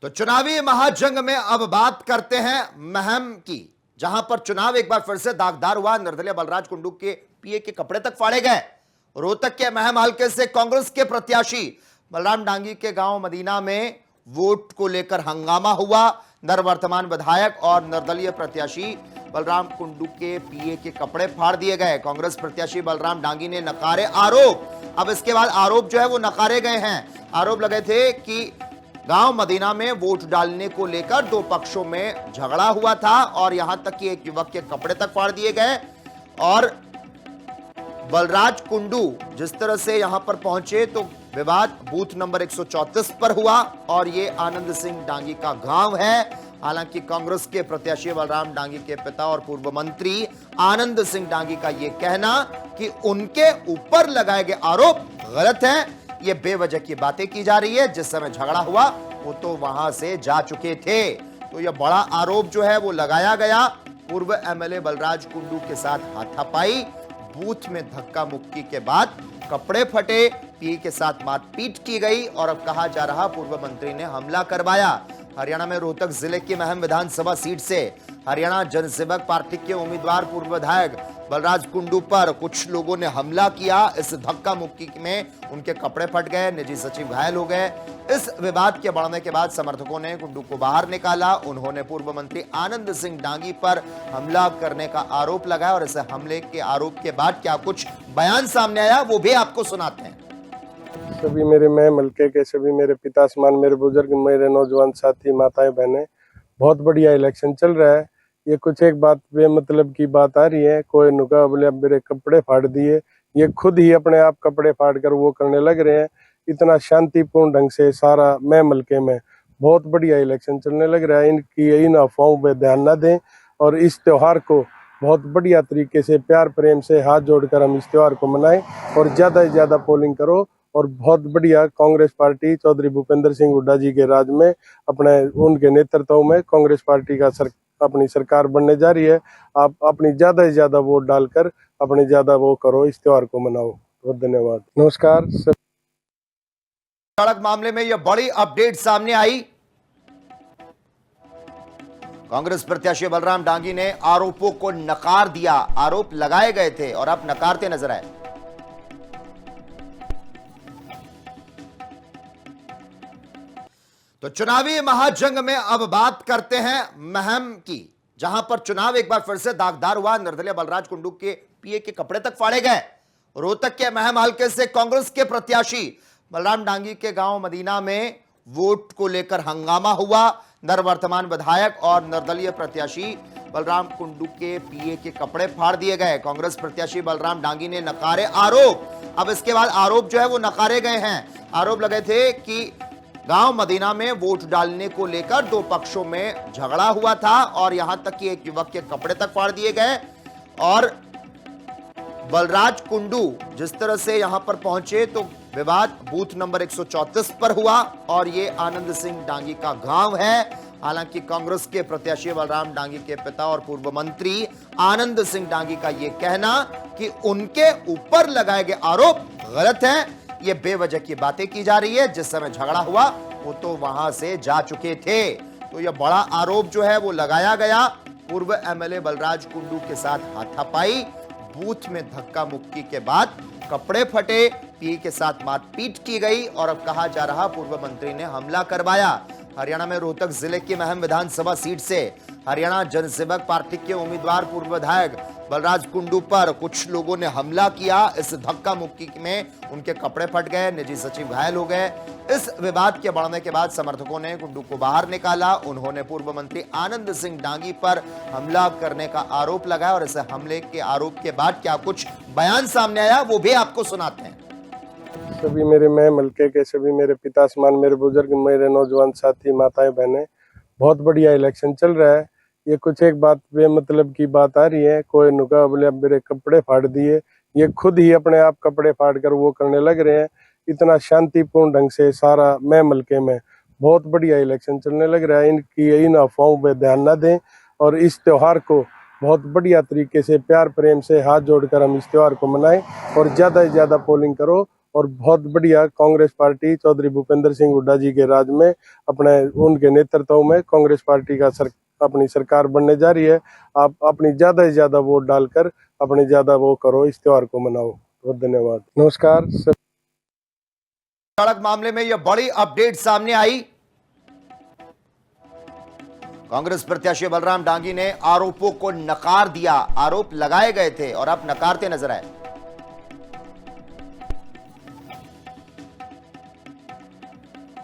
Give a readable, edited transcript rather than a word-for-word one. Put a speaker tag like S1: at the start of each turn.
S1: तो चुनावी महाजंग में अब बात करते हैं महम की, जहां पर चुनाव एक बार फिर से दागदार हुआ। निर्दलीय बलराज कुंडू के पीए के कपड़े तक फाड़े गए। रोहतक के महम हल्के से कांग्रेस के प्रत्याशी बलराम डांगी के गांव मदीना में वोट को लेकर हंगामा हुआ। नववर्तमान विधायक और निर्दलीय प्रत्याशी बलराम कुंडू के पीए के कपड़े फाड़ दिए गए। कांग्रेस प्रत्याशी बलराम डांगी ने नकारे आरोप। अब इसके बाद आरोप जो है वो नकारे गए हैं। आरोप लगे थे कि गांव मदीना में वोट डालने को लेकर दो पक्षों में झगड़ा हुआ था और यहां तक कि एक युवक के कपड़े तक फाड़ दिए गए। और बलराज कुंडू जिस तरह से यहां पर पहुंचे तो विवाद बूथ नंबर 134 पर हुआ और ये आनंद सिंह डांगी का गांव है। हालांकि कांग्रेस के प्रत्याशी बलराम डांगी के पिता और पूर्व मंत्री आनंद सिंह डांगी का यह कहना कि उनके ऊपर लगाए गए आरोप गलत हैं। ये बेवजह की बातें की जा रही है। जिस समय झगड़ा हुआ वो तो वहां से जा चुके थे। तो यह बड़ा आरोप जो है वो लगाया गया। पूर्व एमएलए बलराज कुंडू के साथ हाथापाई, बूथ में धक्का मुक्की के बाद कपड़े फटे, पीए के साथ मारपीट की गई और अब कहा जा रहा पूर्व मंत्री ने हमला करवाया। हरियाणा में रोहतक जिले की महम विधानसभा सीट से हरियाणा जनसेवक पार्टी के उम्मीदवार पूर्व विधायक बलराज कुंडू पर कुछ लोगों ने हमला किया। इस धक्का मुक्की में उनके कपड़े फट गए, निजी सचिव घायल हो गए। इस विवाद के बढ़ने के बाद समर्थकों ने कुंडू को बाहर निकाला। उन्होंने पूर्व मंत्री आनंद सिंह डांगी पर हमला करने का आरोप लगाया और इस हमले के आरोप के बाद क्या कुछ बयान सामने आया वो भी आपको सुनाते हैं।
S2: सभी मेरे महम हल्के के सभी मेरे पिता समान मेरे बुजुर्ग, मेरे नौजवान साथी, माताएं, बहनें, बहुत बढ़िया इलेक्शन चल रहा है। ये कुछ एक बात बेमतलब की बात आ रही है। कोई नुका बोले अब मेरे कपड़े फाड़ दिए, ये खुद ही अपने आप कपड़े फाड़ कर वो करने लग रहे हैं। इतना शांतिपूर्ण ढंग से सारा महम हल्के में बहुत बढ़िया इलेक्शन चलने लग रहा है। इनकी इन अफवाहों पे ध्यान न दें और इस त्योहार को बहुत बढ़िया तरीके से प्यार प्रेम से हाथ जोड़कर हम इस त्योहार को मनाएं और ज्यादा से ज्यादा पोलिंग करो। और बहुत बढ़िया कांग्रेस पार्टी चौधरी भूपेंद्र सिंह हुड्डा जी के राज में अपने उनके नेतृत्व में कांग्रेस पार्टी का अपनी सरकार बनने जा रही है। आप अपनी ज्यादा से ज्यादा वोट डालकर अपने ज्यादा वो करो, इस त्योहार को मनाओ। बहुत धन्यवाद, नमस्कार।
S1: सड़क मामले में यह बड़ी अपडेट सामने आई। कांग्रेस प्रत्याशी बलराम डांगी ने आरोपों को नकार दिया। आरोप लगाए गए थे और अब नकारते नजर आए। तो चुनावी महाजंग में अब बात करते हैं महम की, जहां पर चुनाव एक बार फिर से दागदार हुआ। निर्दलीय बलराज कुंडू के पीए के कपड़े तक फाड़े गए। रोहतक के महम हल्के से कांग्रेस के प्रत्याशी बलराम डांगी के गांव मदीना में वोट को लेकर हंगामा हुआ। नववर्तमान विधायक और निर्दलीय प्रत्याशी बलराम कुंडू के पीए के कपड़े फाड़ दिए गए। कांग्रेस प्रत्याशी बलराम डांगी ने नकारे आरोप। अब इसके बाद आरोप जो है वो नकारे गए हैं। आरोप लगे थे कि गांव मदीना में वोट डालने को लेकर दो पक्षों में झगड़ा हुआ था और यहां तक कि एक युवक के कपड़े तक फाड़ दिए गए। और बलराज कुंडू जिस तरह से यहां पर पहुंचे तो विवाद बूथ नंबर 134 पर हुआ और ये आनंद सिंह डांगी का गांव है। हालांकि कांग्रेस के प्रत्याशी बलराम डांगी के पिता और पूर्व मंत्री आनंद सिंह डांगी का यह कहना कि उनके ऊपर लगाए गए आरोप गलत हैं। ये बेवजह की बातें की जा रही है। जिस समय झगड़ा हुआ वो तो वहां से जा चुके थे। तो यह बड़ा आरोप जो है वो लगाया गया। पूर्व एमएलए बलराज कुंडू के साथ हाथापाई, बूथ में धक्का मुक्की के बाद कपड़े फटे, पीए के साथ मारपीट की गई और अब कहा जा रहा पूर्व मंत्री ने हमला करवाया। हरियाणा में रोहतक जिले की महम विधानसभा सीट से हरियाणा जनसेवक पार्टी के उम्मीदवार पूर्व विधायक बलराज कुंडू पर कुछ लोगों ने हमला किया। इस धक्का मुक्की में उनके कपड़े फट गए, निजी सचिव घायल हो गए। इस विवाद के बढ़ने के बाद समर्थकों ने कुंडू को बाहर निकाला। उन्होंने पूर्व मंत्री आनंद सिंह डांगी पर हमला करने का आरोप लगाया और इस हमले के आरोप के बाद क्या कुछ बयान सामने आया वो भी आपको सुनाते हैं।
S2: सभी मेरे महम हल्के के सभी मेरे पिता समान मेरे बुजुर्ग, मेरे नौजवान साथी, माताएं, बहनें, बहुत बढ़िया इलेक्शन चल रहा है। ये कुछ एक बात बेमतलब की बात आ रही है। कोई नुका बोले अब मेरे कपड़े फाड़ दिए, ये खुद ही अपने आप कपड़े फाड़ कर वो करने लग रहे हैं। इतना शांतिपूर्ण ढंग से सारा महम हल्के में बहुत बढ़िया इलेक्शन चलने लग रहा है। इनकी इन अफवाहों पे ध्यान न दें और इस त्योहार को बहुत बढ़िया तरीके से प्यार प्रेम से हाथ जोड़कर हम इस त्योहार को मनाएं और ज्यादा से ज्यादा पोलिंग करो और बहुत बढ़िया कांग्रेस पार्टी चौधरी भूपेंद्र सिंह हुड्डा जी के राज में अपने उनके नेतृत्व में कांग्रेस पार्टी का अपनी सरकार बनने जा रही है। आप अपनी ज्यादा से ज्यादा वोट डालकर अपने ज्यादा वो करो, इस त्योहार को मनाओ। बहुत धन्यवाद। नमस्कार।
S1: सड़क मामले में यह बड़ी अपडेट सामने आई। कांग्रेस प्रत्याशी बलराम डांगी ने आरोपों को नकार दिया। आरोप लगाए गए थे और अब नकारते नजर आए।